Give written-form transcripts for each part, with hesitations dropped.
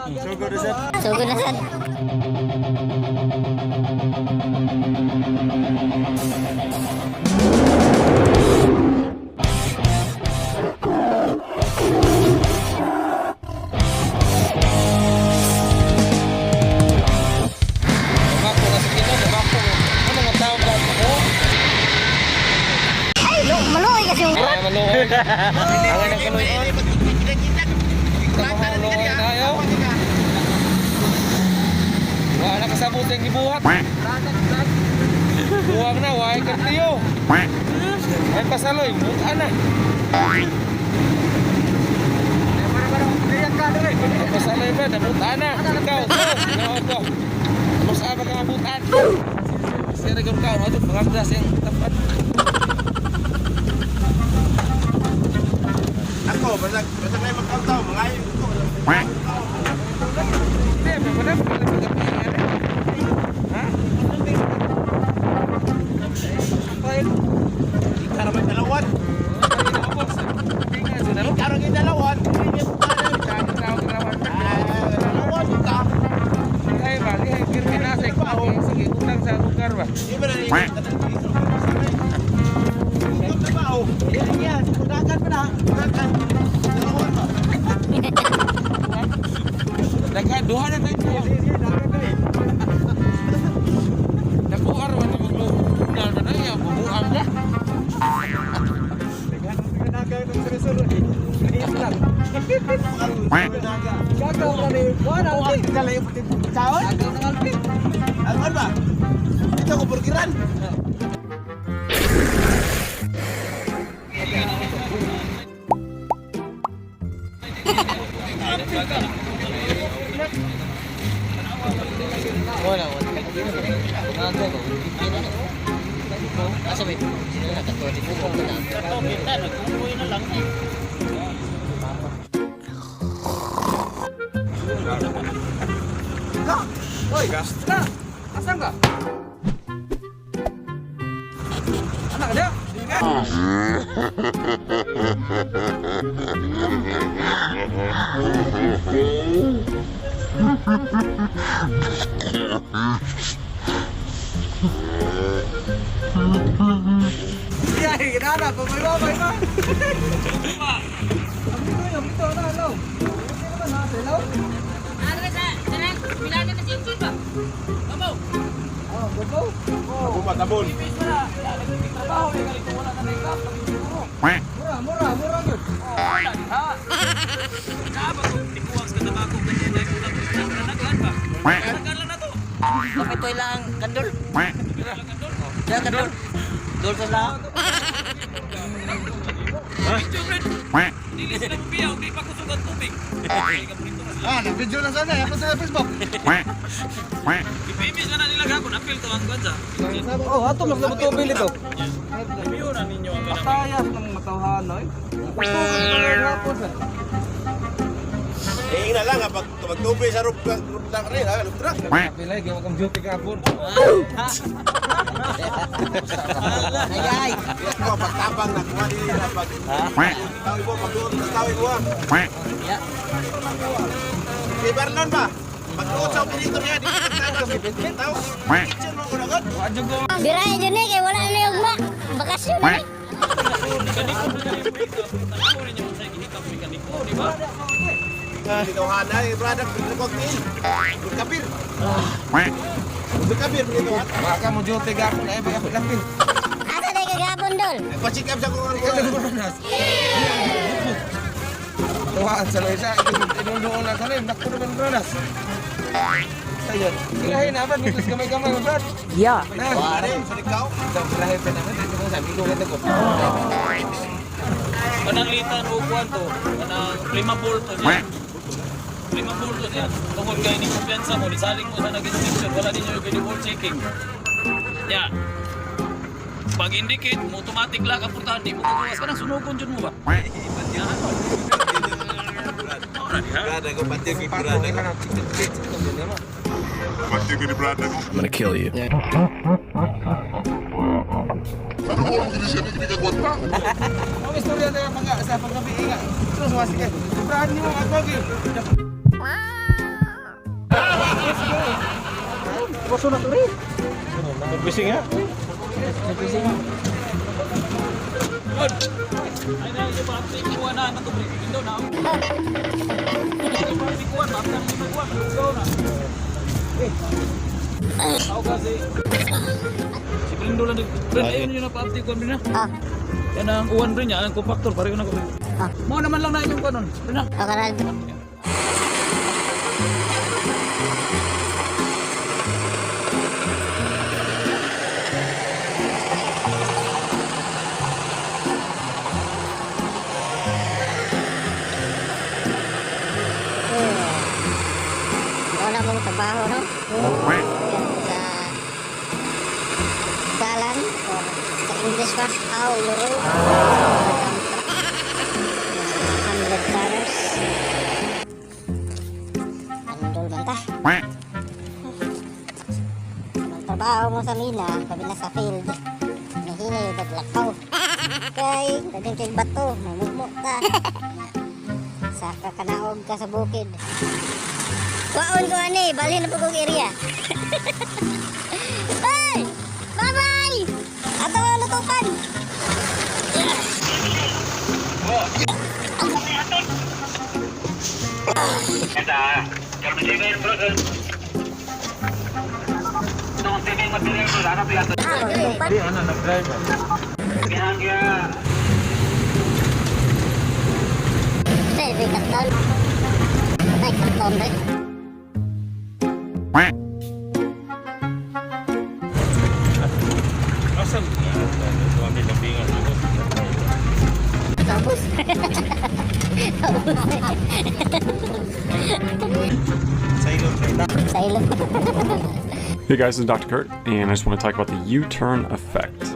Sugod na sad. Sugod na sad. Bako na sa kino, bako. Ano nga tao ba ako? Ay, maluoy kasi yung Ay, maluoy. Ang nang kaluoy. Maluoy tayo. Wala ka sabot yung gibuhat. Buwag na, wala ka tiyo. Ay pasaloy, buka na. Ay pasaloy ba, nabuta na. Ikaw, ikaw ko. Mas apa ka mabutan? Sira kang kau, ito mga belas yang tepat. Ako, basta na yung magkautaw, mga ayun ko. Hindi, benar ha? Ikarang may dalawan. Ikarang yung dalawan. Dalawan ka. Ay, bagi, kirti na sa ikaw. Sige, utang sa lugar ba? Iba na yung trabaho. Yan, kudakan pa na. Kudakan. Dalawan ba? Nagkaduhan na tayo. Nabuar man yung maglo. Nalman na yan, bubuang na. Gagaw ka ni Juan. Buwan ka lang yung pagkaon. Gagaw ng alpin. Alpin ba? Ito ko burgiran. wala. Umaga ko. Asa may nakatuloy ko na. Kita nagkukuy na lang. Oi, gasta. Asan ka? Anak dia? Iya, kenapa? Pabay-babay ka. Ang ito na, hello. Ano naman natin, hello? Oh, gogo. Ako matabon. Trabaho ni ganito wala na makeup. Mura yun. Wala di ha. Kaba ko tikuwag sa tabako ganyan na kulang naghan ba? Naghan lang na to. Kapit to ilang kandol. Ya kandol. Dol sa lang. Dili sila mabiyaw, di pa kusugat tubig. Nag-video na sana. Ako sa Facebook. Ipimis na nila gapon, apil to ang gansa. Oh, ato mas na tubig ito. Review na ninyo ang ganang. Matayas ng matawhan, no? Ina lang pag magtubi sa roof lang rin ha, lutra. Pilay, gawa kang duty kapon. Ayay. Ako pagtabang na kuha nila pag tawi mo pagduot sa tawi mo. Ya. Si Berlon ba? Pagduot sa operator niya di taw. Kitchen mo ko agad. Birahe dyan kay wala na yung bakasyon eh. Ditohana yung product ko kin. Kapir. Kapir dito. Baka mo duty kapon ay baka lapin. Asa na kagapon dol? Pa-check up sa ko. Tuwaan sa loy sa inunuon na sa loy, nakpo naman bronas. Ayun. Ilahin na ba mitos gamay-gamay mo brad? Ya. Pare, sa ikaw. Ilahin pa naman dito ko sabi ko ganda ko. Kanang litan o kuwan to, kanang 5 bolto niya. 5 bolto niya. Tungod kayo ni kumpiyansa mo, nisaling mo sa nag-inscription, wala din yung pwede ball checking. Ya. Pag indicate mo, automatic lang ang portahan, di mo kukuwas ka ng sunugon dyan mo ba? Ibanyahan mo. Brada ko pati Patong brada ka ko. na titit ito din mo. I'm gonna kill you. Ang istorya tayo sa paggabi nga. Ito suwasi ka. Sobrahan niyo ang agwagi. Puso na to rin. Nag-fishing ha? Good. Ay na yung pati kuha na ito breaking daw na. Yung pati kuha na ang kuha na. Ako kasi si Brindo lang Brindo ayun yung napapti kuha rin na. Yan ang uwan rin niya, ang compactor pareho na ko rin. Mo naman lang na yung kuha nun. Rin na. Wala mong trabaho, no? Yan, sa dalan, o sa English pa, how you roll. $100. Andol man ta. Ang trabaho mo sa mina, kabila sa field, nahinay baglakaw. Kay, kading kay bato, mamugmo ta. Saka kanaog ka sa bukid. Waon ko ani, bali na pagong area. Hey! Bye-bye! Ato ang lutupan! Hindi, ano, nag-drive ha? May karton. May karton rin. Asan? Tuwang pinapingan. Tapos. Silo. Hey guys, this is Dr. Kurt, and I just want to talk about the U-turn effect.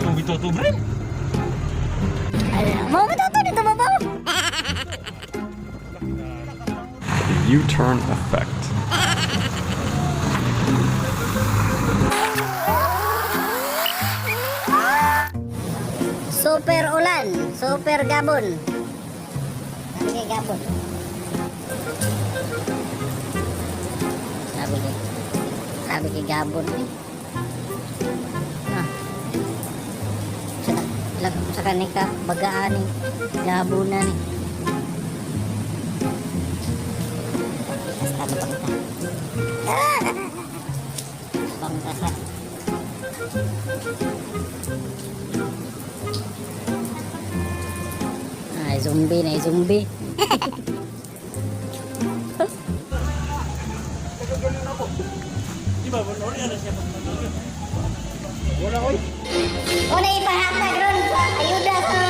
Kung bito to, Brim. Mau ba ito dito babaw? The U-turn effect. Super ulan, super gabon. Sabi kay gabon. Sabi kay gabon eh. Sa kanika bagaan ni gabonan ni. Basta bangka. Ay zombie na zombie. Wala ipahatag ron sa ayuda sa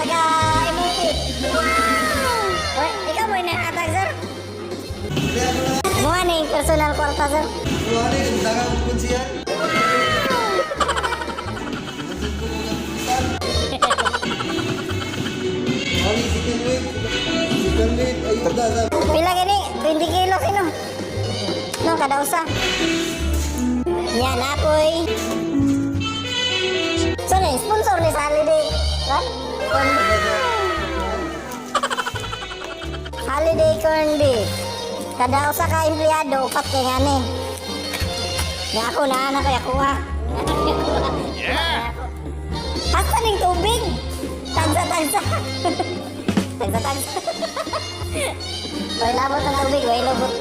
taga-emote. Wow! Oy, ikaw mo inahatag, sir? Mukha na yung personal kwarta, sir. Ano yung dagang kunsiyan? Mami, second week. Ayuda sa... Pila gini? 20 kilos ino. No, kada usa. Yan, apoy. So, sponsor ni sa holiday. Right? Holiday corn beef. Kada usa ka empleyado, upat kay ngani. Nga ako na anak kaya kuha. Yeah! Hasta ning tubig. Tagsa-tagsa. Tagsa-tagsa. Way labot ang tubig, way labot.